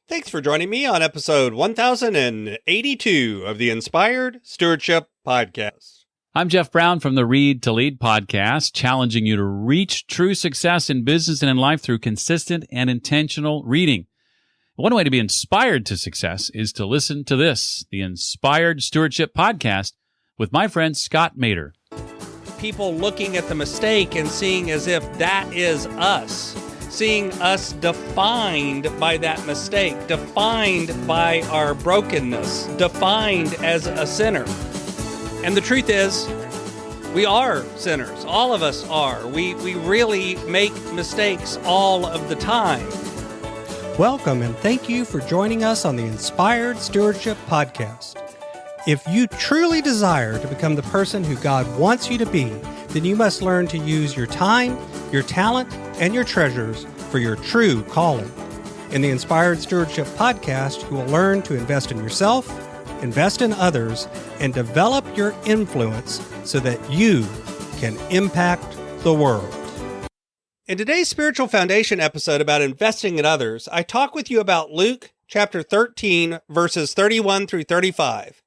Thanks for joining me on episode 1082 of the Inspired Stewardship Podcast. I'm Jeff Brown from the Read to Lead podcast, challenging you to reach true success in business and in life through consistent and intentional reading. One way to be inspired to success is to listen to this, the Inspired Stewardship Podcast, with my friend Scott Mater. People looking at the mistake and seeing as if that is us. Seeing us defined by that mistake, defined by our brokenness, defined as a sinner. And the truth is, we are sinners. All of us are. We really make mistakes all of the time. Welcome and thank you for joining us on the Inspired Stewardship Podcast. If you truly desire to become the person who God wants you to be, then you must learn to use your time, your talent, and your treasures for your true calling. In the Inspired Stewardship Podcast, you will learn to invest in yourself, invest in others, and develop your influence so that you can impact the world. In today's Spiritual Foundation episode about investing in others, I talk with you about Luke chapter 13, verses 31 through 35.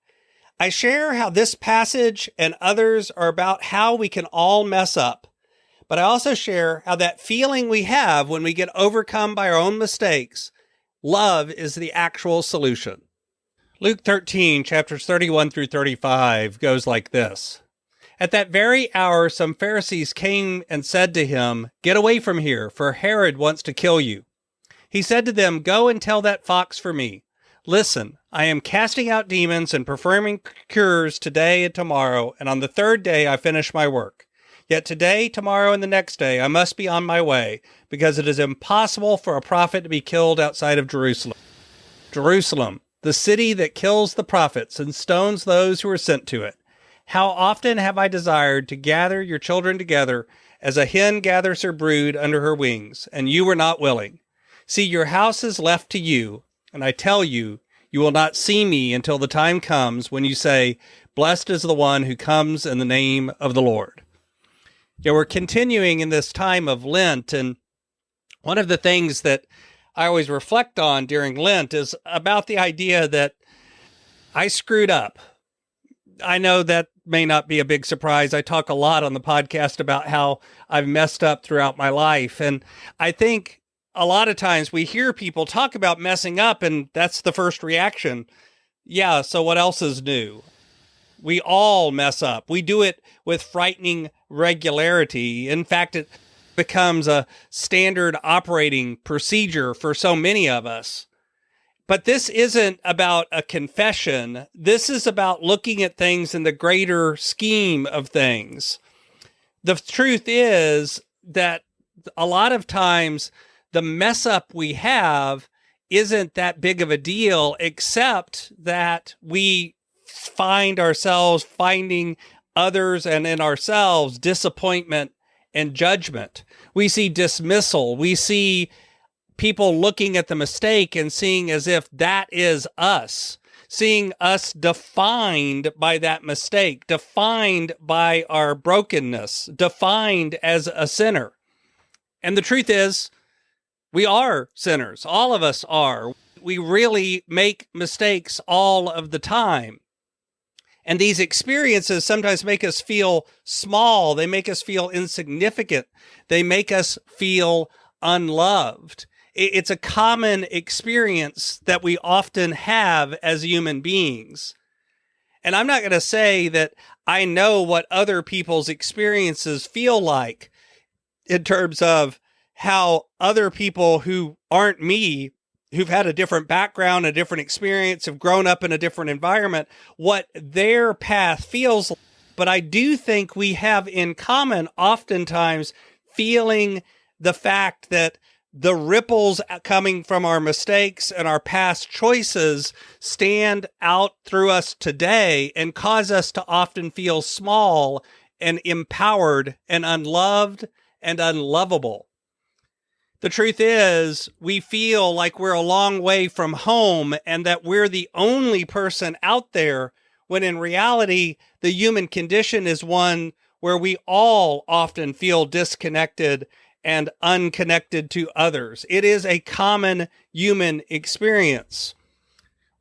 I share how this passage and others are about how we can all mess up. But I also share how that feeling we have when we get overcome by our own mistakes, love is the actual solution. Luke 13, chapters 31 through 35 goes like this. At that very hour, some Pharisees came and said to him, "Get away from here, for Herod wants to kill you." He said to them, "Go and tell that fox for me. Listen, I am casting out demons and performing cures today and tomorrow, and on the third day I finish my work. Yet today, tomorrow, and the next day, I must be on my way, because it is impossible for a prophet to be killed outside of Jerusalem. Jerusalem, the city that kills the prophets and stones those who are sent to it. How often have I desired to gather your children together as a hen gathers her brood under her wings, and you were not willing. See, your house is left to you, and I tell you, you will not see me until the time comes when you say, 'Blessed is the one who comes in the name of the Lord.'" Yeah, we're continuing in this time of Lent, and one of the things that I always reflect on during Lent is about the idea that I screwed up. I know that may not be a big surprise. I talk a lot on the podcast about how I've messed up throughout my life, and I think a lot of times we hear people talk about messing up, and that's the first reaction. Yeah, so what else is new? We all mess up. We do it with frightening regularity. In fact, it becomes a standard operating procedure for so many of us. But this isn't about a confession. This is about looking at things in the greater scheme of things. The truth is that a lot of times the mess up we have isn't that big of a deal, except that we find ourselves finding others and in ourselves disappointment and judgment. We see dismissal. We see people looking at the mistake and seeing as if that is us, seeing us defined by that mistake, defined by our brokenness, defined as a sinner. And the truth is, we are sinners. All of us are. We really make mistakes all of the time. And these experiences sometimes make us feel small. They make us feel insignificant. They make us feel unloved. It's a common experience that we often have as human beings. And I'm not going to say that I know what other people's experiences feel like in terms of how other people who aren't me, who've had a different background, a different experience, have grown up in a different environment, what their path feels like. But I do think we have in common oftentimes feeling the fact that the ripples coming from our mistakes and our past choices stand out through us today and cause us to often feel small and empowered and unloved and unlovable. The truth is, we feel like we're a long way from home and that we're the only person out there, when in reality, the human condition is one where we all often feel disconnected and unconnected to others. It is a common human experience.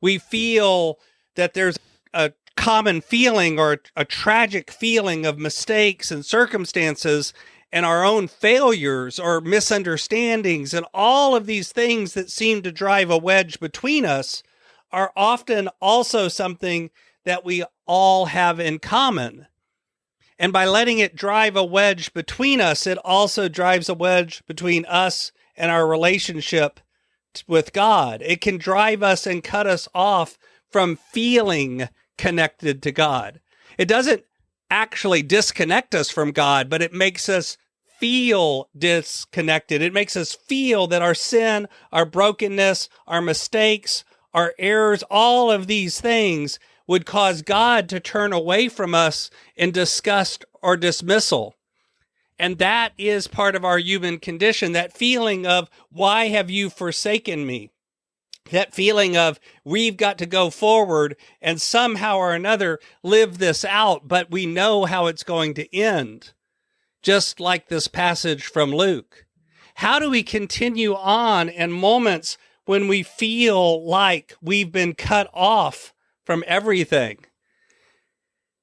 We feel that there's a common feeling or a tragic feeling of mistakes and circumstances and our own failures or misunderstandings, and all of these things that seem to drive a wedge between us are often also something that we all have in common. And by letting it drive a wedge between us, it also drives a wedge between us and our relationship with God. It can drive us and cut us off from feeling connected to God. It doesn't actually disconnect us from God, but it makes us feel disconnected. It makes us feel that our sin, our brokenness, our mistakes, our errors, all of these things would cause God to turn away from us in disgust or dismissal. And that is part of our human condition, that feeling of, why have you forsaken me? That feeling of, we've got to go forward and somehow or another live this out, but we know how it's going to end. Just like this passage from Luke. How do we continue on in moments when we feel like we've been cut off from everything?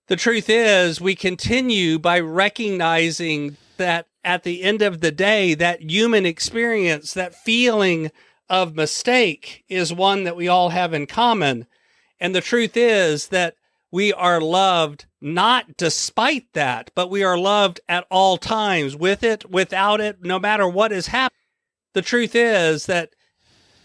The truth is, we continue by recognizing that at the end of the day, that human experience, that feeling of mistake is one that we all have in common. And the truth is that we are loved not despite that, but we are loved at all times, with it, without it, no matter what has happened. The truth is that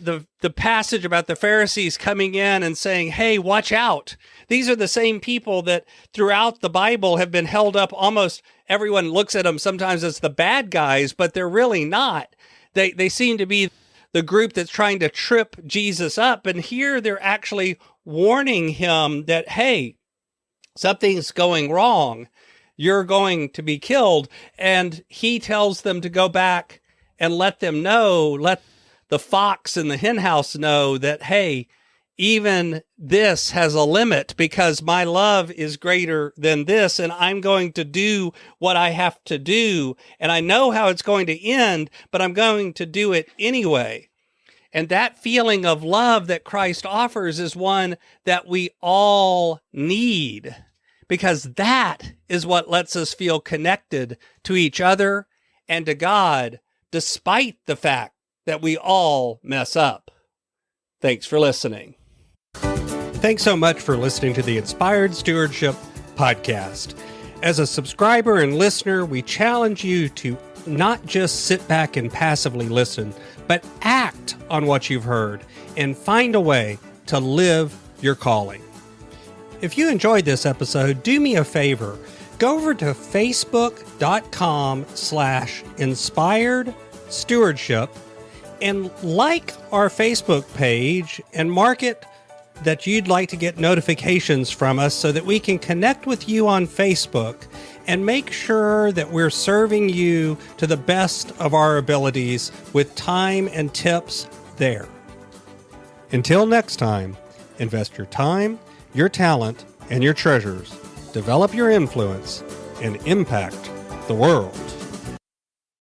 the passage about the Pharisees coming in and saying, hey, watch out. These are the same people that throughout the Bible have been held up. Almost everyone looks at them sometimes as the bad guys, but they're really not. They seem to be the group that's trying to trip Jesus up. And here they're actually warning him that, hey, something's going wrong. You're going to be killed. And he tells them to go back and let them know, let the fox in the henhouse know that, hey, even this has a limit, because my love is greater than this, and I'm going to do what I have to do. And I know how it's going to end, but I'm going to do it anyway. And that feeling of love that Christ offers is one that we all need, because that is what lets us feel connected to each other and to God, despite the fact that we all mess up. Thanks for listening. Thanks so much for listening to the Inspired Stewardship podcast. As a subscriber and listener, we challenge you to not just sit back and passively listen, but act on what you've heard and find a way to live your calling. If you enjoyed this episode, do me a favor. Go over to facebook.com/inspired stewardship and like our Facebook page and mark it that you'd like to get notifications from us so that we can connect with you on Facebook and make sure that we're serving you to the best of our abilities with time and tips there. Until next time, invest your time, your talent, and your treasures. Develop your influence and impact the world.